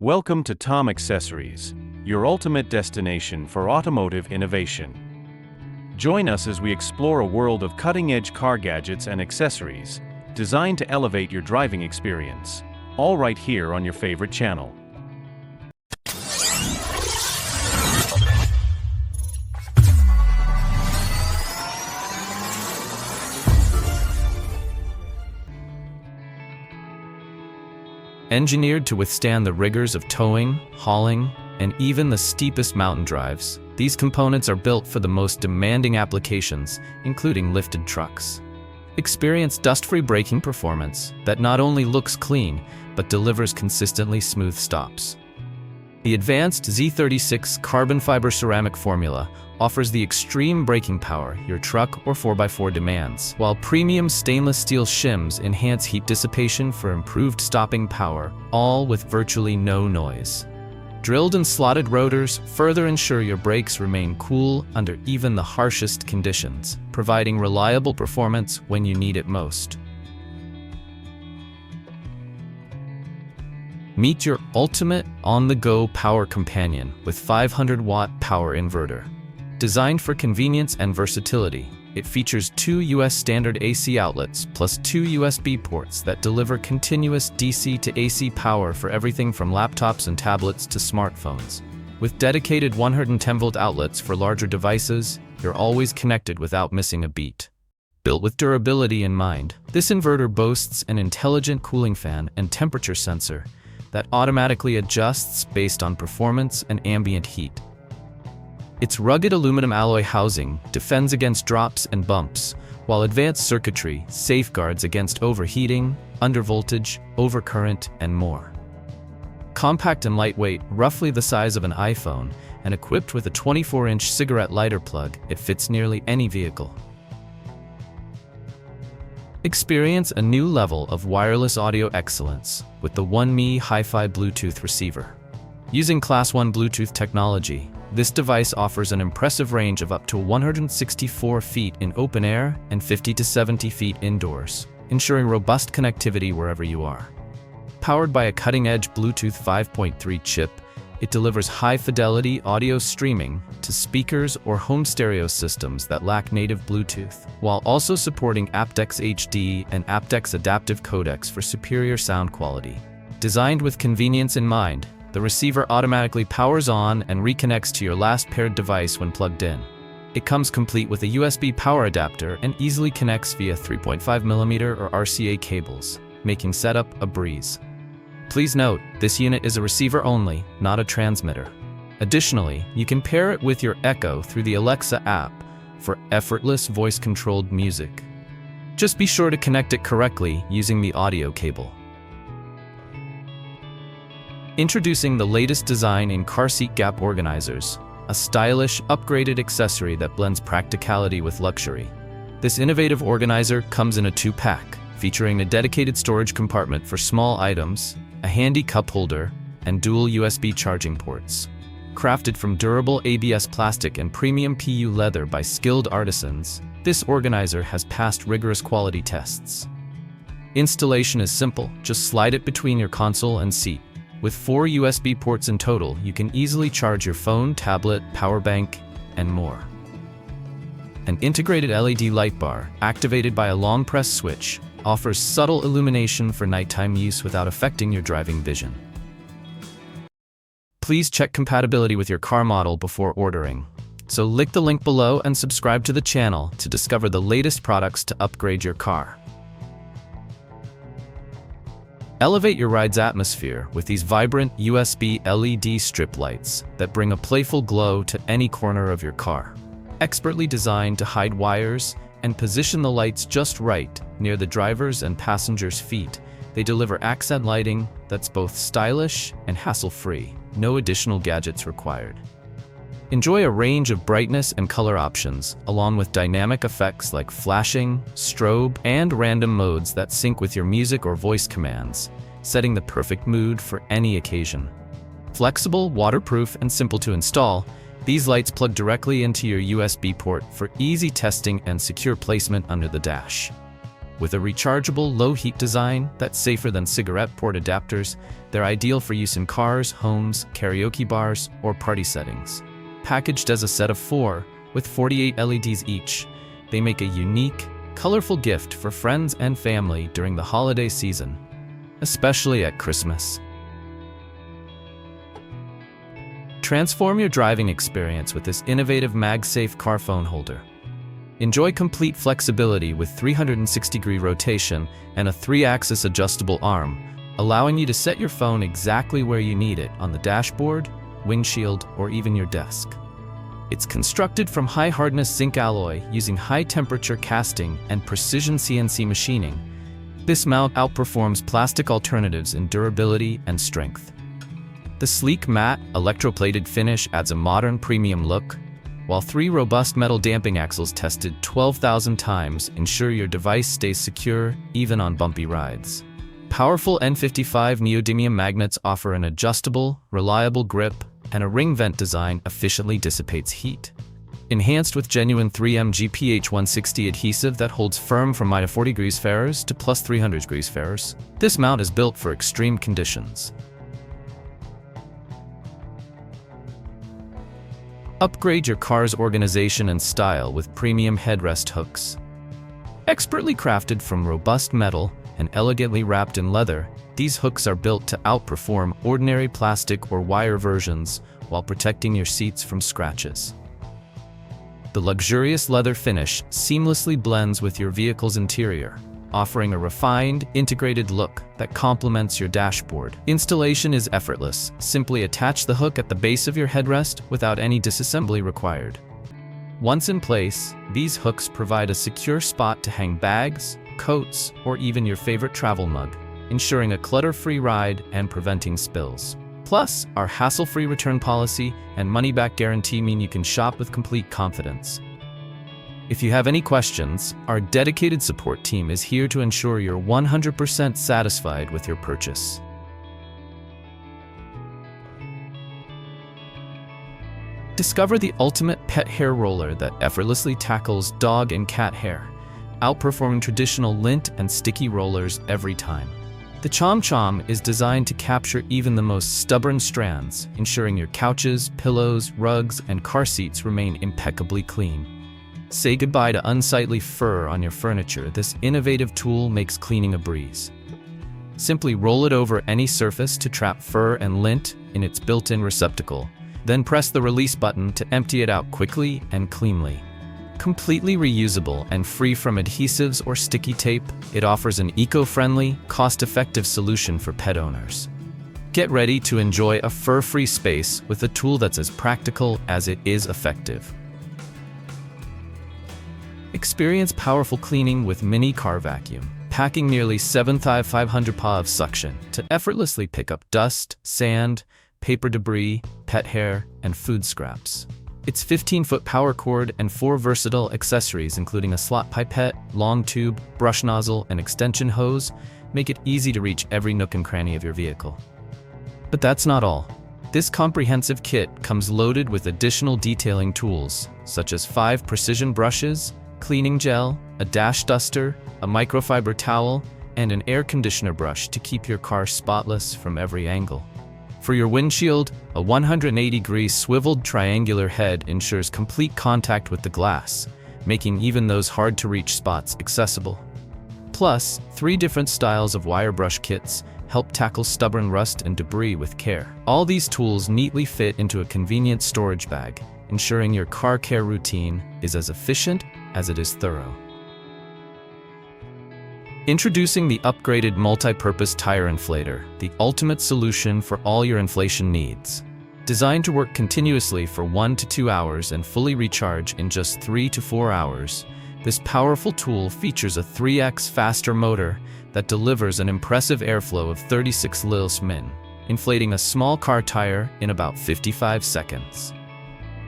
Welcome to Tom Accessories, your ultimate destination for automotive innovation. Join us as we explore a world of cutting-edge car gadgets and accessories designed to elevate your driving experience, all right here on your favorite channel. Engineered to withstand the rigors of towing, hauling, and even the steepest mountain drives, these components are built for the most demanding applications, including lifted trucks. Experience dust-free braking performance that not only looks clean, but delivers consistently smooth stops. The advanced Z36 carbon fiber ceramic formula offers the extreme braking power your truck or 4x4 demands, while premium stainless steel shims enhance heat dissipation for improved stopping power, all with virtually no noise. Drilled and slotted rotors further ensure your brakes remain cool under even the harshest conditions, providing reliable performance when you need it most. Meet your ultimate on-the-go power companion with 500-watt power inverter. Designed for convenience and versatility, it features two US standard AC outlets plus two USB ports that deliver continuous DC to AC power for everything from laptops and tablets to smartphones. With dedicated 110-volt outlets for larger devices, you're always connected without missing a beat. Built with durability in mind, this inverter boasts an intelligent cooling fan and temperature sensor that automatically adjusts based on performance and ambient heat. Its rugged aluminum alloy housing defends against drops and bumps, while advanced circuitry safeguards against overheating, undervoltage, overcurrent, and more. Compact and lightweight, roughly the size of an iPhone, and equipped with a 24-inch cigarette lighter plug, it fits nearly any vehicle. Experience a new level of wireless audio excellence with the 1Me Hi-Fi Bluetooth receiver. Using Class 1 Bluetooth technology, this device offers an impressive range of up to 164 feet in open air and 50 to 70 feet indoors, ensuring robust connectivity wherever you are. Powered by a cutting-edge Bluetooth 5.3 chip, it delivers high-fidelity audio streaming to speakers or home stereo systems that lack native Bluetooth, while also supporting aptX HD and aptX adaptive codecs for superior sound quality. Designed with convenience in mind, the receiver automatically powers on and reconnects to your last paired device when plugged in. It comes complete with a USB power adapter and easily connects via 3.5mm or RCA cables, making setup a breeze. Please note, this unit is a receiver only, not a transmitter. Additionally, you can pair it with your Echo through the Alexa app for effortless voice-controlled music. Just be sure to connect it correctly using the audio cable. Introducing the latest design in car seat gap organizers, a stylish, upgraded accessory that blends practicality with luxury. This innovative organizer comes in a two-pack, featuring a dedicated storage compartment for small items, a handy cup holder, and dual USB charging ports. Crafted from durable ABS plastic and premium PU leather by skilled artisans, this organizer has passed rigorous quality tests. Installation is simple, just slide it between your console and seat. With 4 USB ports in total, you can easily charge your phone, tablet, power bank, and more. An integrated LED light bar, activated by a long press switch, offers subtle illumination for nighttime use without affecting your driving vision. Please check compatibility with your car model before ordering. So click the link below and subscribe to the channel to discover the latest products to upgrade your car. Elevate your ride's atmosphere with these vibrant USB LED strip lights that bring a playful glow to any corner of your car. Expertly designed to hide wires and position the lights just right near the driver's and passenger's feet, they deliver accent lighting that's both stylish and hassle-free, no additional gadgets required. Enjoy a range of brightness and color options, along with dynamic effects like flashing, strobe, and random modes that sync with your music or voice commands, setting the perfect mood for any occasion. Flexible, waterproof, and simple to install, these lights plug directly into your USB port for easy testing and secure placement under the dash. With a rechargeable low-heat design that's safer than cigarette port adapters, they're ideal for use in cars, homes, karaoke bars, or party settings. Packaged as a set of 4, with 48 LEDs each, they make a unique, colorful gift for friends and family during the holiday season, especially at Christmas. Transform your driving experience with this innovative MagSafe car phone holder. Enjoy complete flexibility with 360-degree rotation and a 3-axis adjustable arm, allowing you to set your phone exactly where you need it on the dashboard, windshield, or even your desk. It's constructed from high-hardness zinc alloy using high-temperature casting and precision CNC machining. This mount outperforms plastic alternatives in durability and strength. The sleek matte, electroplated finish adds a modern premium look, while 3 robust metal damping axles tested 12,000 times ensure your device stays secure even on bumpy rides. Powerful N55 neodymium magnets offer an adjustable, reliable grip, and a ring vent design efficiently dissipates heat. Enhanced with genuine 3M GPH 160 adhesive that holds firm from -40 degrees Fahrenheit to +300 degrees Fahrenheit, this mount is built for extreme conditions. Upgrade your car's organization and style with premium headrest hooks. Expertly crafted from robust metal and elegantly wrapped in leather, these hooks are built to outperform ordinary plastic or wire versions while protecting your seats from scratches. The luxurious leather finish seamlessly blends with your vehicle's interior, offering a refined, integrated look that complements your dashboard. Installation is effortless. Simply attach the hook at the base of your headrest without any disassembly required. Once in place, these hooks provide a secure spot to hang bags, coats, or even your favorite travel mug, ensuring a clutter-free ride and preventing spills. Plus, our hassle-free return policy and money-back guarantee mean you can shop with complete confidence. If you have any questions, our dedicated support team is here to ensure you're 100% satisfied with your purchase. Discover the ultimate pet hair roller that effortlessly tackles dog and cat hair, outperforming traditional lint and sticky rollers every time. The Chom Chom is designed to capture even the most stubborn strands, ensuring your couches, pillows, rugs, and car seats remain impeccably clean. Say goodbye to unsightly fur on your furniture. This innovative tool makes cleaning a breeze. Simply roll it over any surface to trap fur and lint in its built-in receptacle, then press the release button to empty it out quickly and cleanly. Completely reusable and free from adhesives or sticky tape, it offers an eco-friendly, cost-effective solution for pet owners. Get ready to enjoy a fur-free space with a tool that's as practical as it is effective. Experience powerful cleaning with Mini Car Vacuum, packing nearly 7,500 pa of suction to effortlessly pick up dust, sand, paper debris, pet hair, and food scraps. Its 15-foot power cord and 4 versatile accessories including a slot pipette, long tube, brush nozzle, and extension hose make it easy to reach every nook and cranny of your vehicle. But that's not all. This comprehensive kit comes loaded with additional detailing tools, such as 5 precision brushes, cleaning gel, a dash duster, a microfiber towel, and an air conditioner brush to keep your car spotless from every angle. For your windshield, a 180-degree swiveled triangular head ensures complete contact with the glass, making even those hard-to-reach spots accessible. Plus, 3 different styles of wire brush kits help tackle stubborn rust and debris with care. All these tools neatly fit into a convenient storage bag, ensuring your car care routine is as efficient as it is thorough. Introducing the upgraded multi-purpose tire inflator, the ultimate solution for all your inflation needs. Designed to work continuously for 1 to 2 hours and fully recharge in just 3 to 4 hours, this powerful tool features a 3x faster motor that delivers an impressive airflow of 36 ls-min, inflating a small car tire in about 55 seconds.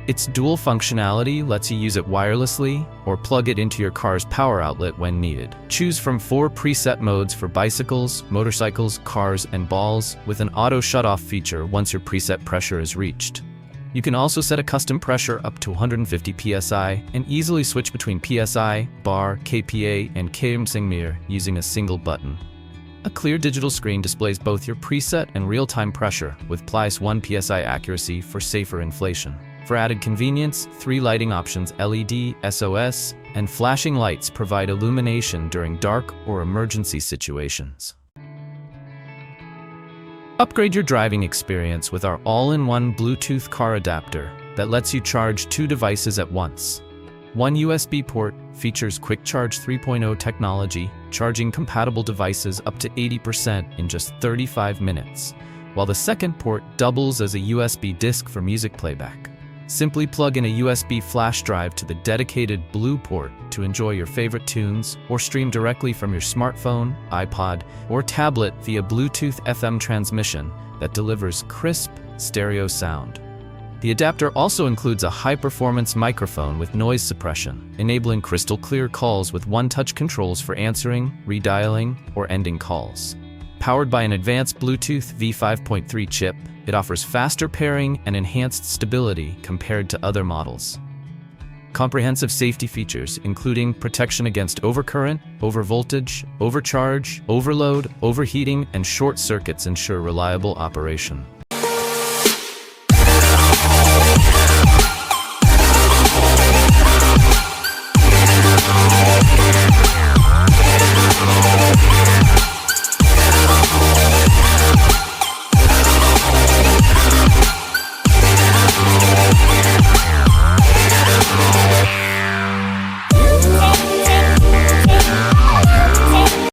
Its dual functionality lets you use it wirelessly or plug it into your car's power outlet when needed. Choose from 4 preset modes for bicycles, motorcycles, cars, and balls, with an auto shut-off feature once your preset pressure is reached. You can also set a custom pressure up to 150 psi and easily switch between psi, bar, kPa, and kmsingmir using a single button. A clear digital screen displays both your preset and real-time pressure with +1 psi accuracy for safer inflation. For added convenience, 3 lighting options LED, SOS, and flashing lights provide illumination during dark or emergency situations. Upgrade your driving experience with our all-in-one Bluetooth car adapter that lets you charge 2 devices at once. One USB port features Quick Charge 3.0 technology, charging compatible devices up to 80% in just 35 minutes, while the second port doubles as a USB disc for music playback. Simply plug in a USB flash drive to the dedicated Blue port to enjoy your favorite tunes or stream directly from your smartphone, iPod, or tablet via Bluetooth FM transmission that delivers crisp stereo sound. The adapter also includes a high-performance microphone with noise suppression, enabling crystal-clear calls with one-touch controls for answering, redialing, or ending calls. Powered by an advanced Bluetooth V5.3 chip, it offers faster pairing and enhanced stability compared to other models. Comprehensive safety features, including protection against overcurrent, overvoltage, overcharge, overload, overheating, and short circuits, ensure reliable operation.